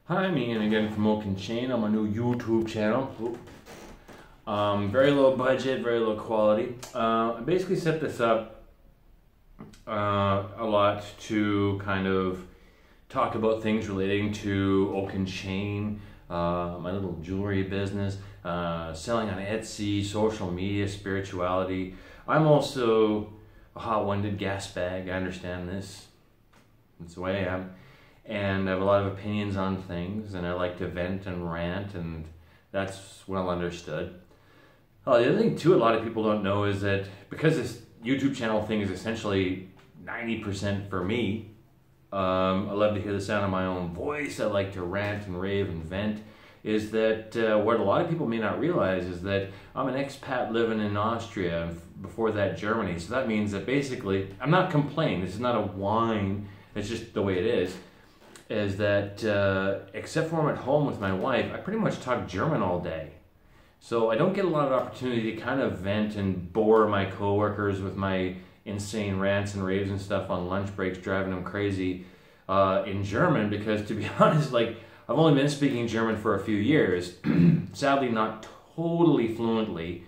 Hi, I'm Ian again from Oak and Chain on my new YouTube channel. Very low budget, very low quality. I basically set this up a lot to kind of talk about things relating to Oak and Chain, my little jewelry business, selling on Etsy, social media, spirituality. I'm also a hot-winded gas bag. I understand this. That's the way I am. And I have a lot of opinions on things, and I like to vent and rant, and that's well understood. The other thing too, a lot of people don't know is that because this YouTube channel thing is essentially 90% for me, I love to hear the sound of my own voice. I like to rant and rave and vent. Is that what a lot of people may not realize is that I'm an expat living in Austria, and before that Germany. So that means that basically, I'm not complaining. This is not a whine. It's just the way it is that except for I'm at home with my wife, I pretty much talk German all day. So I don't get a lot of opportunity to kind of vent and bore my coworkers with my insane rants and raves and stuff on lunch breaks, driving them crazy in German, because to be honest, like, I've only been speaking German for a few years, sadly not totally fluently,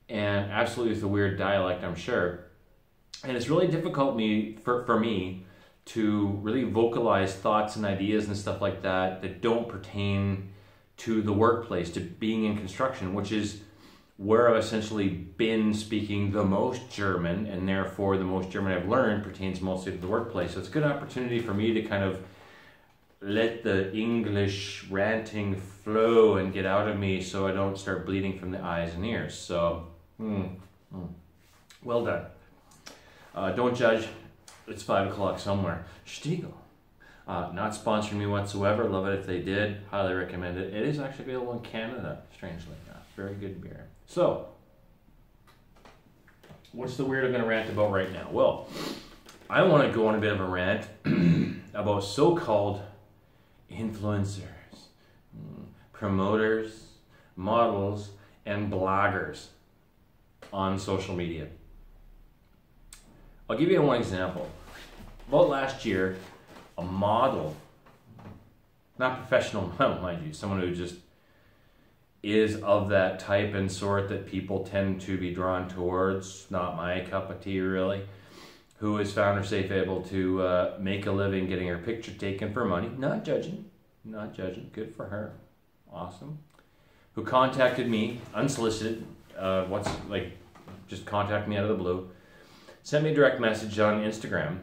and absolutely with a weird dialect, I'm sure. And it's really difficult for me to really vocalize thoughts and ideas and stuff like that don't pertain to the workplace, to being in construction, which is where I've essentially been speaking the most German, and therefore the most German I've learned pertains mostly to the workplace. So it's a good opportunity for me to kind of let the English ranting flow and get out of me so I don't start bleeding from the eyes and ears. So, well done. Don't judge. It's 5 o'clock somewhere. Stiegl. Not sponsoring me whatsoever. Love it if they did. Highly recommend it. It is actually available in Canada, strangely enough. Very good beer. So, what's the weird I'm going to rant about right now? Well, I want to go on a bit of a rant about so-called influencers, promoters, models, and bloggers on social media. I'll give you one example. About last year, a model, not professional model, mind you, someone who just is of that type and sort that people tend to be drawn towards, not my cup of tea really, who has found herself able to make a living getting her picture taken for money. Not judging, good for her, awesome. Who contacted me, unsolicited, just contacted me out of the blue, sent me a direct message on Instagram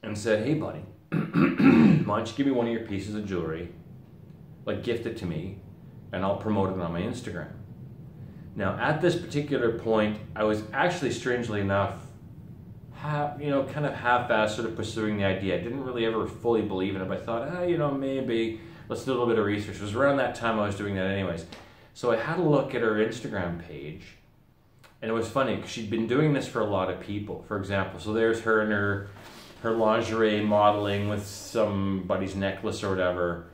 and said, hey buddy, why don't you give me one of your pieces of jewelry, like gift it to me, and I'll promote it on my Instagram. Now at this particular point, I was actually, strangely enough, kind of half-assed sort of pursuing the idea. I didn't really ever fully believe in it, but I thought, maybe, let's do a little bit of research. It was around that time I was doing that anyways. So I had a look at her Instagram page, and it was funny because she'd been doing this for a lot of people. For example, so there's her in her lingerie modeling with somebody's necklace or whatever.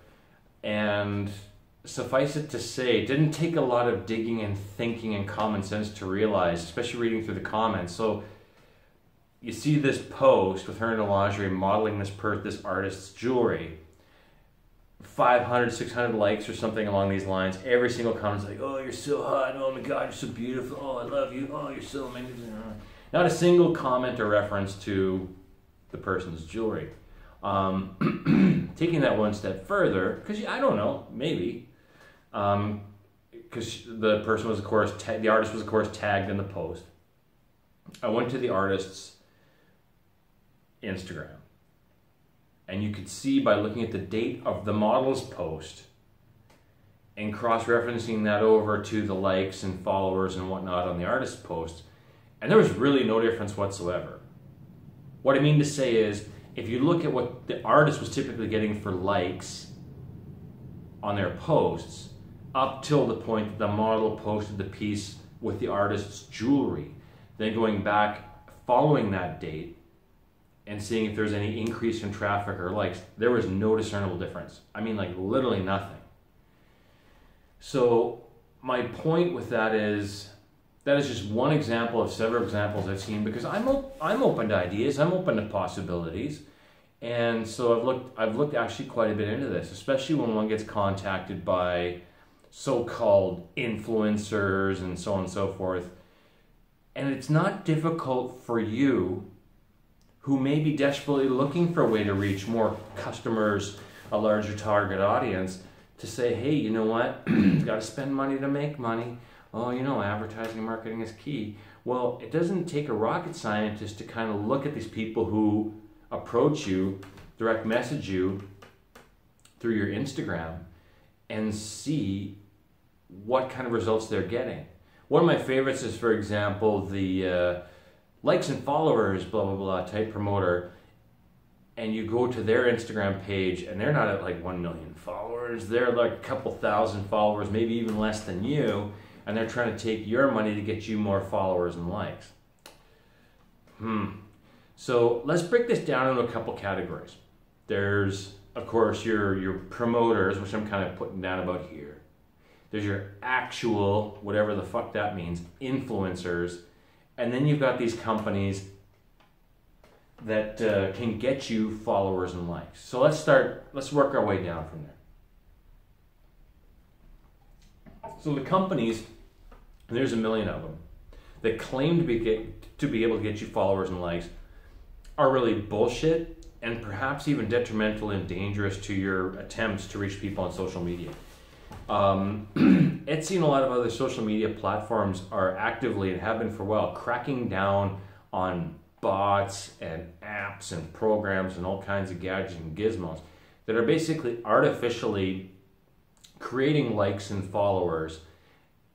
And suffice it to say, it didn't take a lot of digging and thinking and common sense to realize, especially reading through the comments. So you see this post with her in a lingerie modeling this artist's jewelry. 500, 600 likes or something along these lines. Every single comment's like, oh, you're so hot. Oh my God, you're so beautiful. Oh, I love you. Oh, you're so amazing. Not a single comment or reference to the person's jewelry. Taking that one step further, because I don't know, maybe, because the person was, of course, the artist was, of course, tagged in the post. I went to the artist's Instagram. And you could see by looking at the date of the model's post and cross-referencing that over to the likes and followers and whatnot on the artist's post, and there was really no difference whatsoever. What I mean to say is, if you look at what the artist was typically getting for likes on their posts, up till the point that the model posted the piece with the artist's jewelry, then going back following that date, and seeing if there's any increase in traffic or likes, there was no discernible difference. I mean, like, literally nothing. So my point with that is just one example of several examples I've seen, because I'm open to ideas, I'm open to possibilities, And so I've looked actually quite a bit into this, especially when one gets contacted by so-called influencers and so on and so forth. And it's not difficult for you, who may be desperately looking for a way to reach more customers, a larger target audience, to say, hey, you know what? You got to spend money to make money. Oh, you know, advertising and marketing is key. Well, it doesn't take a rocket scientist to kind of look at these people who approach you, direct message you through your Instagram, and see what kind of results they're getting. One of my favorites is, for example, the likes and followers, blah, blah, blah type promoter. And you go to their Instagram page and they're not at like 1 million followers. They're like a couple thousand followers, maybe even less than you. And they're trying to take your money to get you more followers and likes. So let's break this down into a couple categories. There's, of course, your promoters, which I'm kind of putting down about here. There's your actual, whatever the fuck that means, influencers. And then you've got these companies that can get you followers and likes. So let's work our way down from there. So the companies, and there's a million of them, that claim to be able to get you followers and likes are really bullshit and perhaps even detrimental and dangerous to your attempts to reach people on social media. Etsy and a lot of other social media platforms are actively, and have been for a while, cracking down on bots and apps and programs and all kinds of gadgets and gizmos that are basically artificially creating likes and followers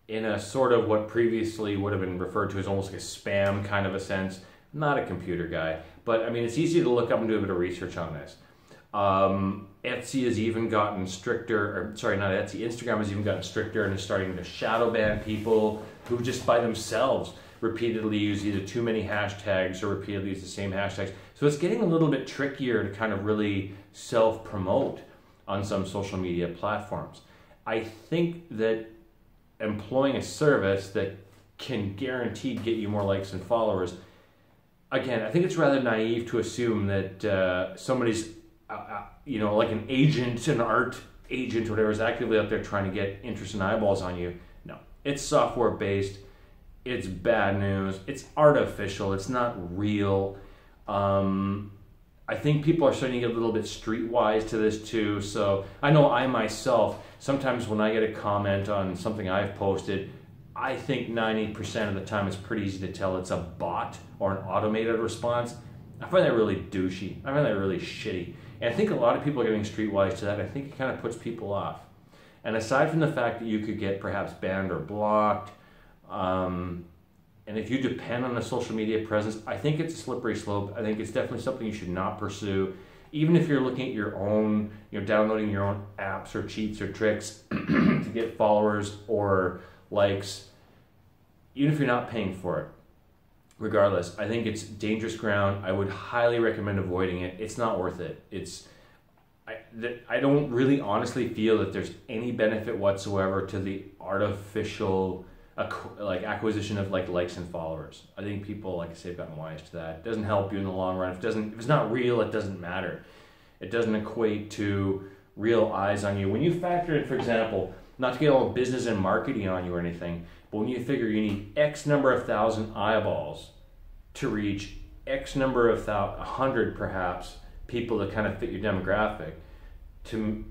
in a sort of what previously would have been referred to as almost like a spam kind of a sense. I'm not a computer guy, but I mean, it's easy to look up and do a bit of research on this. Etsy has even gotten stricter, or sorry, not Etsy, Instagram has even gotten stricter and is starting to shadow ban people who just by themselves repeatedly use either too many hashtags or repeatedly use the same hashtags. So it's getting a little bit trickier to kind of really self-promote on some social media platforms. I think that employing a service that can guaranteed get you more likes and followers, again, I think it's rather naive to assume that somebody's like an agent, an art agent, whatever, is actively out there trying to get interest and eyeballs on you. No, it's software based. It's bad news. It's artificial. It's not real. I think people are starting to get a little bit streetwise to this too. So I know I myself, sometimes when I get a comment on something I've posted, I think 90% of the time it's pretty easy to tell it's a bot or an automated response. I find that really douchey. I find that really shitty. And I think a lot of people are getting streetwise to that. I think it kind of puts people off. And aside from the fact that you could get perhaps banned or blocked, and if you depend on a social media presence, I think it's a slippery slope. I think it's definitely something you should not pursue. Even if you're looking at your own, downloading your own apps or cheats or tricks to get followers or likes, even if you're not paying for it. Regardless, I think it's dangerous ground. I would highly recommend avoiding it. It's not worth it. I don't really honestly feel that there's any benefit whatsoever to the artificial acquisition of likes and followers. I think people, like I say, have gotten wise to that. It doesn't help you in the long run. If it's not real, it doesn't matter. It doesn't equate to real eyes on you. When you factor in, for example, not to get all business and marketing on you or anything, but when you figure you need X number of thousand eyeballs to reach X number of 100 perhaps people that kind of fit your demographic, to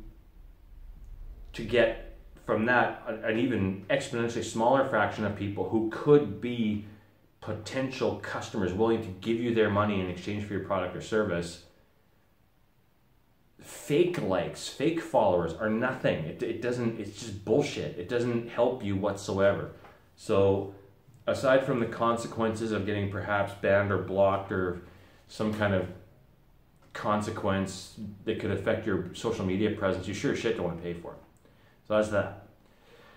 get from that an even exponentially smaller fraction of people who could be potential customers willing to give you their money in exchange for your product or service. Fake likes, fake followers are nothing. It's just bullshit. It doesn't help you whatsoever. So aside from the consequences of getting perhaps banned or blocked or some kind of consequence that could affect your social media presence, you sure as shit don't want to pay for it. So that's that.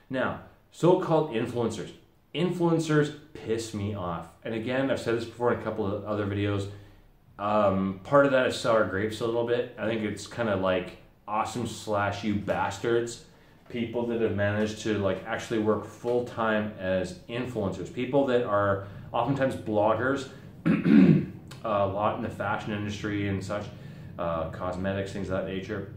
Now, so-called influencers. Influencers piss me off. And again, I've said this before in a couple of other videos. Part of that is sour grapes a little bit. I think it's kind of like awesome / you bastards. People that have managed to actually work full-time as influencers. People that are oftentimes bloggers, a lot in the fashion industry and such. cosmetics, things of that nature,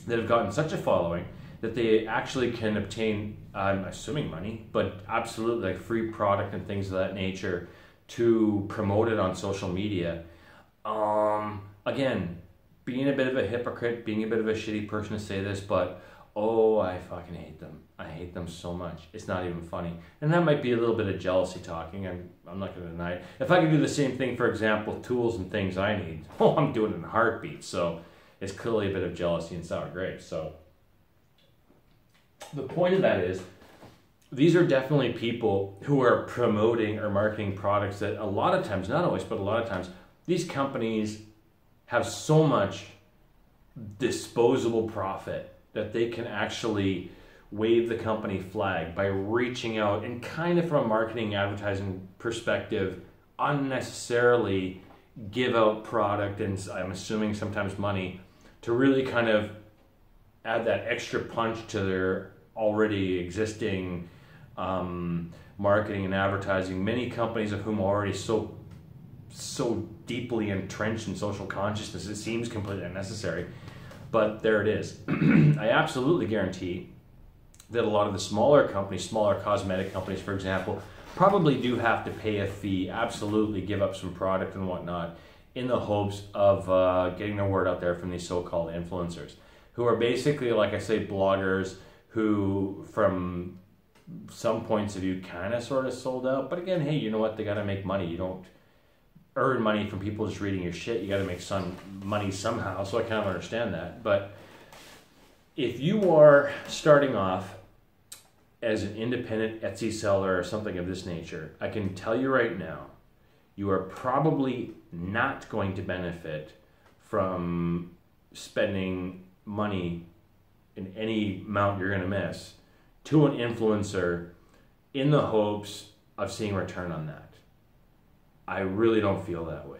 that have gotten such a following that they actually can obtain, I'm assuming money, but absolutely like free product and things of that nature to promote it on social media. Again, being a bit of a hypocrite, being a bit of a shitty person to say this, but oh, I fucking hate them. I hate them so much. It's not even funny. And that might be a little bit of jealousy talking. I'm not going to deny it. If I could do the same thing, for example, tools and things I need, oh, I'm doing it in a heartbeat. So it's clearly a bit of jealousy and sour grapes. So the point of that is, these are definitely people who are promoting or marketing products that a lot of times, not always, but a lot of times, these companies have so much disposable profit that they can actually wave the company flag by reaching out and kind of from a marketing advertising perspective unnecessarily give out product and I'm assuming sometimes money to really kind of add that extra punch to their already existing marketing and advertising. Many companies of whom are already so deeply entrenched in social consciousness, it seems completely unnecessary. But there it is. I absolutely guarantee that a lot of the smaller companies, smaller cosmetic companies, for example, probably do have to pay a fee, absolutely give up some product and whatnot, in the hopes of getting their word out there from these so-called influencers, who are basically, like I say, bloggers who, from some points of view, kind of sort of sold out. But again, hey, you know what? They got to make money. You don't earn money from people just reading your shit. You got to make some money somehow. So I kind of understand that. But if you are starting off as an independent Etsy seller or something of this nature, I can tell you right now, you are probably not going to benefit from spending money in any amount you're going to miss to an influencer in the hopes of seeing return on that. I really don't feel that way.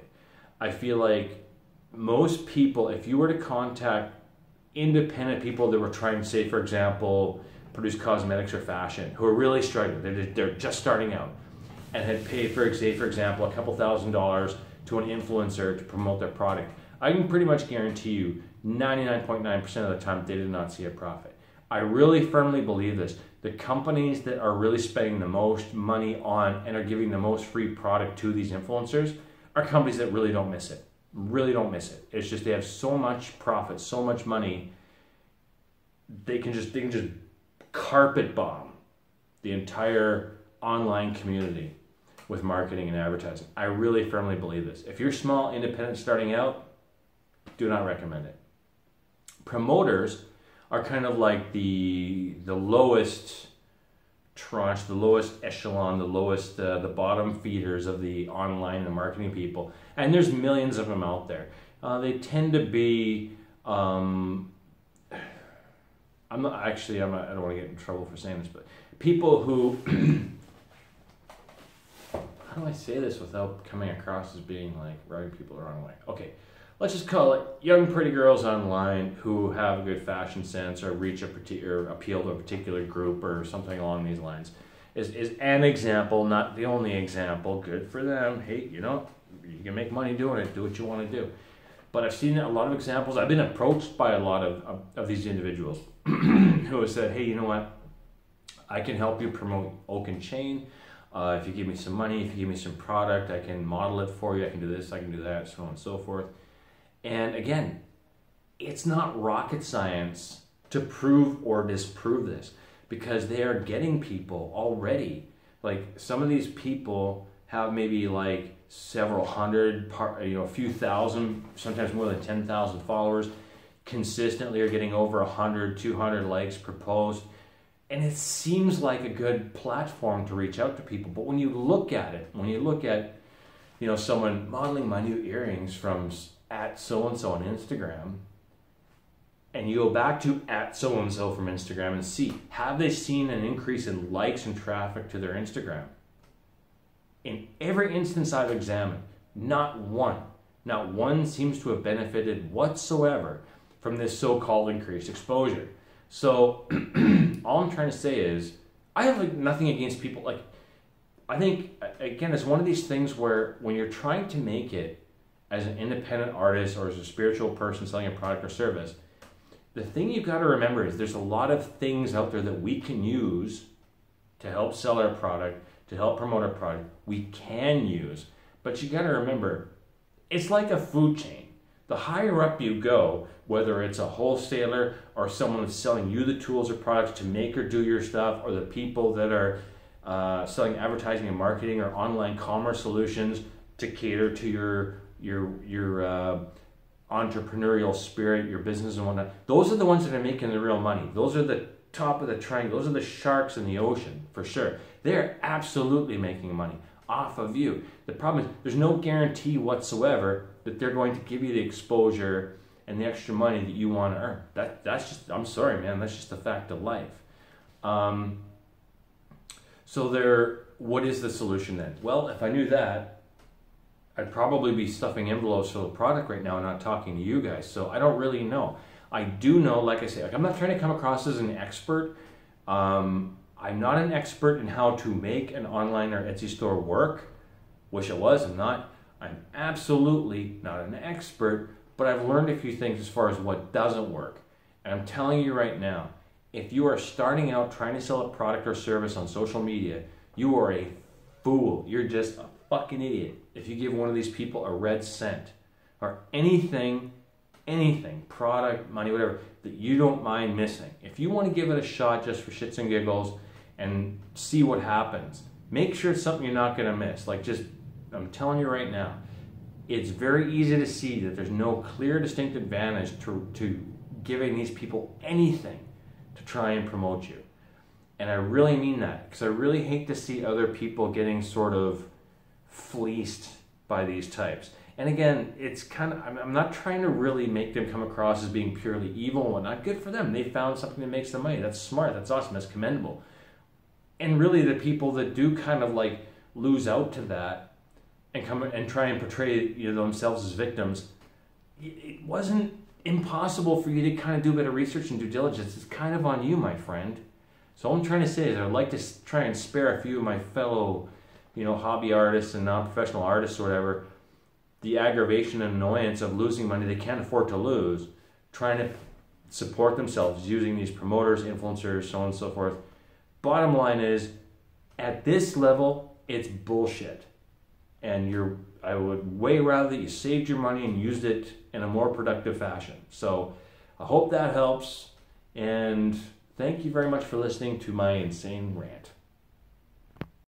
I feel like most people, if you were to contact independent people that were trying to, say, for example, produce cosmetics or fashion, who are really struggling, they're just starting out, and had paid, for example, a couple $1,000s to an influencer to promote their product, I can pretty much guarantee you 99.9% of the time they did not see a profit. I really firmly believe this. The companies that are really spending the most money on and are giving the most free product to these influencers are companies that really don't miss it. Really don't miss it. It's just they have so much profit, so much money, they can just carpet bomb the entire online community with marketing and advertising. I really firmly believe this. If you're small, independent, starting out, do not recommend it. Promoters are kind of like the lowest tranche, the lowest echelon, the lowest, the bottom feeders of the online and marketing people. And there's millions of them out there. They tend to be, I don't want to get in trouble for saying this, but people who, how do I say this without coming across as being like rubbing people the wrong way? Okay. Let's just call it young pretty girls online who have a good fashion sense or reach a particular, appeal to a particular group or something along these lines is an example, not the only example. Good for them. Hey, you know, you can make money doing it. Do what you want to do. But I've seen a lot of examples. I've been approached by a lot of these individuals who have said, hey, you know what? I can help you promote Oak and Chain. If you give me some money, if you give me some product, I can model it for you. I can do this, I can do that, so on and so forth. And again, it's not rocket science to prove or disprove this, because they are getting people already. Like, some of these people have maybe like several hundred, a few thousand, sometimes more than 10,000 followers, consistently are getting over 100, 200 likes per post. And it seems like a good platform to reach out to people. But when you look at it, someone modeling my new earrings from at so-and-so on Instagram, and you go back to at so-and-so from Instagram and see, have they seen an increase in likes and traffic to their Instagram? In every instance I've examined, not one seems to have benefited whatsoever from this so-called increased exposure. So all I'm trying to say is, I have nothing against people. I think, again, it's one of these things where when you're trying to make it as an independent artist or as a spiritual person selling a product or service, the thing you've got to remember is there's a lot of things out there that we can use to help sell our product, to help promote our product. We can use, but you got to remember, it's like a food chain. The higher up you go, whether it's a wholesaler or someone that's selling you the tools or products to make or do your stuff, or the people that are selling advertising and marketing or online commerce solutions to cater to your entrepreneurial spirit, your business and whatnot, those are the ones that are making the real money. Those are the top of the triangle. Those are the sharks in the ocean, for sure. They're absolutely making money off of you. The problem is there's no guarantee whatsoever that they're going to give you the exposure and the extra money that you want to earn. That's just, I'm sorry, man, that's just a fact of life. What is the solution then? Well, if I knew that, I'd probably be stuffing envelopes for the product right now and not talking to you guys. So I don't really know. I do know, like I say, like I'm not trying to come across as an expert. I'm not an expert in how to make an online or Etsy store work. Wish I was, I'm not. I'm absolutely not an expert, but I've learned a few things as far as what doesn't work. And I'm telling you right now, if you are starting out trying to sell a product or service on social media, you are a fool. You're just a fucking idiot if you give one of these people a red cent or anything, product, money, whatever, that you don't mind missing. If you want to give it a shot just for shits and giggles and see what happens, make sure it's something you're not going to miss. I'm telling you right now, it's very easy to see that there's no clear, distinct advantage to giving these people anything to try and promote you. And I really mean that, because I really hate to see other people getting sort of fleeced by these types. And again, it's kind of, I'm not trying to really make them come across as being purely evil and whatnot. Good for them. They found something that makes them money. That's smart. That's awesome. That's commendable. And really the people that do kind of like lose out to that and come and try and portray themselves as victims, it wasn't impossible for you to kind of do a bit of research and due diligence. It's kind of on you, my friend. So all I'm trying to say is I'd like to try and spare a few of my fellow, hobby artists and non-professional artists or whatever, the aggravation and annoyance of losing money they can't afford to lose, trying to support themselves using these promoters, influencers, so on and so forth. Bottom line is, at this level, it's bullshit. And I would way rather that you saved your money and used it in a more productive fashion. So I hope that helps. And thank you very much for listening to my insane rant.